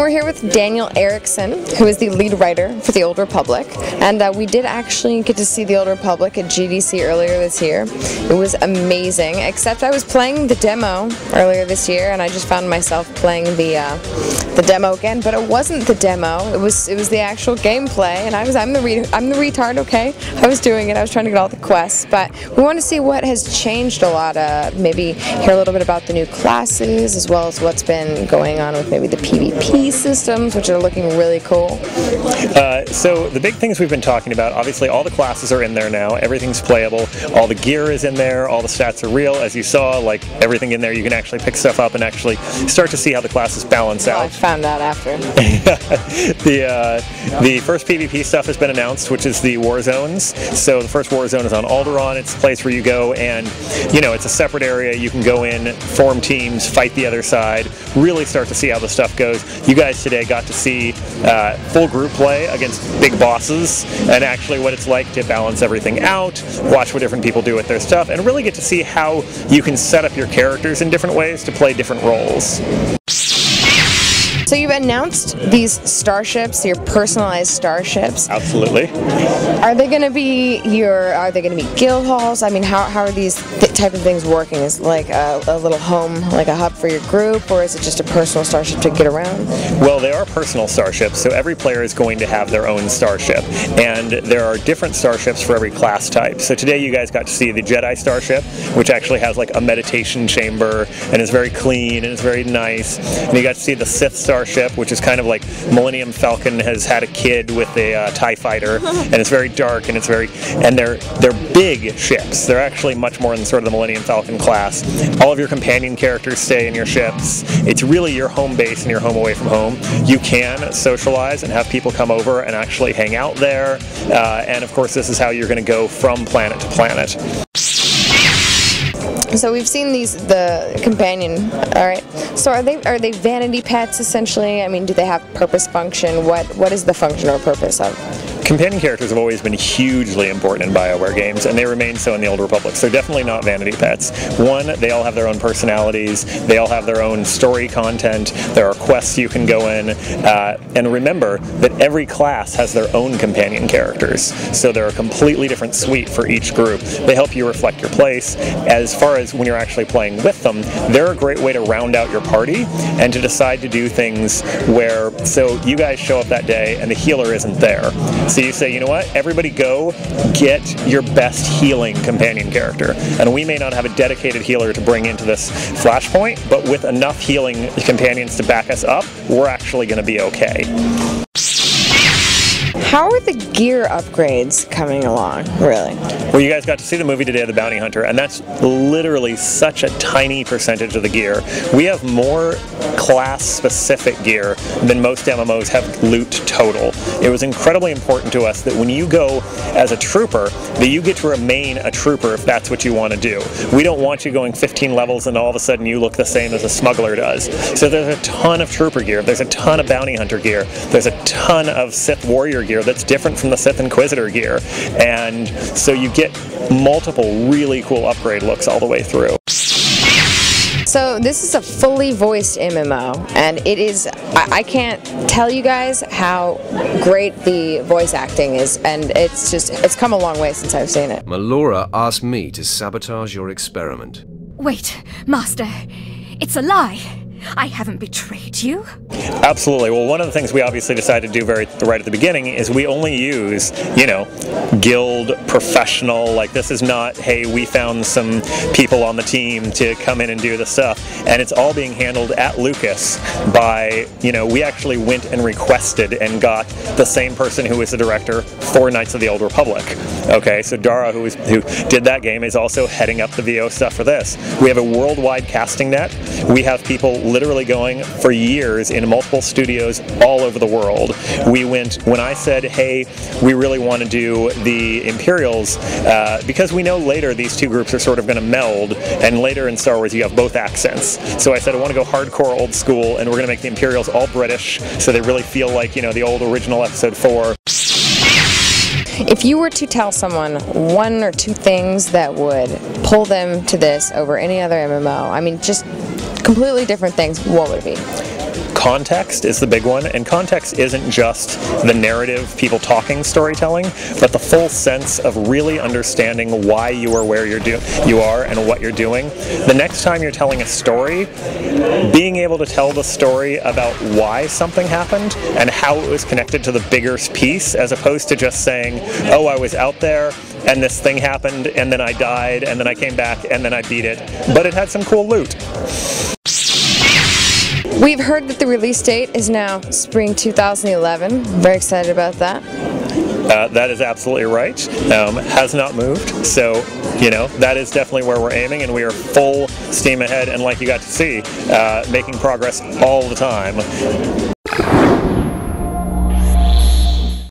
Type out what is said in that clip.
We're here with Daniel Erickson, who is the lead writer for the Old Republic, and we did actually get to see the Old Republic at GDC earlier this year. It was amazing, except I was playing the demo earlier this year, and I just found myself playing the demo again. But it wasn't the demo; it was the actual gameplay, and I'm the retard. Okay, I was doing it. I was trying to get all the quests, but we want to see what has changed a lot. Maybe hear a little bit about the new classes, as well as what's been going on with maybe the PvP systems, which are looking really cool. So the big things we've been talking about, obviously all the classes are in there now, everything's playable, all the gear is in there, all the stats are real, as you saw, like everything in there, you can actually pick stuff up and actually start to see how the classes balance out. I found out after. The first PvP stuff has been announced, which is the war zones. So the first war zone is on Alderaan. It's a place where you go and, you know, it's a separate area. You can go in, form teams, fight the other side, really start to see how the stuff goes. You guys today got to see full group play against big bosses and actually what it's like to balance everything out, watch what different people do with their stuff, and really get to see how you can set up your characters in different ways to play different roles. So you've announced these starships, your personalized starships. Absolutely. Are they going to be guild halls? I mean, how are these type of things working? Is it like a little home, like a hub for your group, or is it just a personal starship to get around? Well, they are personal starships, so every player is going to have their own starship, and there are different starships for every class type. So today you guys got to see the Jedi starship, which actually has like a meditation chamber and is very clean and is very nice. And you got to see the Sith starship, which is kind of like Millennium Falcon has had a kid with a TIE fighter, and it's very dark and they're big ships. They're actually much more in sort of the Millennium Falcon class. All of your companion characters stay in your ships. It's really your home base and your home away from home. You can socialize and have people come over and actually hang out there, and of course this is how you're going to go from planet to planet. So we've seen the companion. All right. So are they vanity pets essentially? I mean, do they have purpose, function? What is the function or purpose of? Companion characters have always been hugely important in BioWare games, and they remain so in the Old Republic. So definitely not vanity pets. One, they all have their own personalities, they all have their own story content, there are quests you can go in, and remember that every class has their own companion characters. So they're a completely different suite for each group. They help you reflect your place. As far as when you're actually playing with them, they're a great way to round out your party and to decide to do things where, so you guys show up that day and the healer isn't there. So you say, you know what, everybody go get your best healing companion character. And we may not have a dedicated healer to bring into this flashpoint, but with enough healing companions to back us up, we're actually going to be okay. How are the gear upgrades coming along, really? Well, you guys got to see the movie today, The Bounty Hunter, and that's literally such a tiny percentage of the gear. We have more class-specific gear than most MMOs have loot total. It was incredibly important to us that when you go as a trooper, that you get to remain a trooper if that's what you want to do. We don't want you going 15 levels and all of a sudden you look the same as a smuggler does. So there's a ton of trooper gear, there's a ton of bounty hunter gear, there's a ton of Sith warrior gear that's different from the Sith Inquisitor gear, and so you get multiple really cool upgrade looks all the way through. So this is a fully voiced MMO, and it is, I can't tell you guys how great the voice acting is, and it's come a long way since I've seen it. Melora asked me to sabotage your experiment. Wait, Master, it's a lie. I haven't betrayed you. Absolutely. Well, one of the things we obviously decided to do right at the beginning is we only use, you know, guild, professional, like this is not, hey, we found some people on the team to come in and do the stuff. And it's all being handled at Lucas by, you know, we actually went and requested and got the same person who was the director for Knights of the Old Republic. Okay, so Dara, who did that game, is also heading up the VO stuff for this. We have a worldwide casting net. We have people literally going for years in multiple studios all over the world. We went, when I said, hey, we really want to do the Imperials, because we know later these two groups are sort of going to meld, and later in Star Wars you have both accents. So I said I want to go hardcore old school, and we're going to make the Imperials all British, so they really feel like, you know, the old original Episode 4. If you were to tell someone one or two things that would pull them to this over any other MMO, I mean, just completely different things, what would it be? context is the big one, and context isn't just the narrative, people talking storytelling, but the full sense of really understanding why you are where you are and what you're doing. The next time you're telling a story, being able to tell the story about why something happened and how it was connected to the bigger piece, as opposed to just saying, oh, I was out there and this thing happened and then I died and then I came back and then I beat it, but it had some cool loot. We've heard that the release date is now spring 2011. Very excited about that. That is absolutely right. Has not moved, so that is definitely where we're aiming, and we are full steam ahead, and like you got to see, making progress all the time.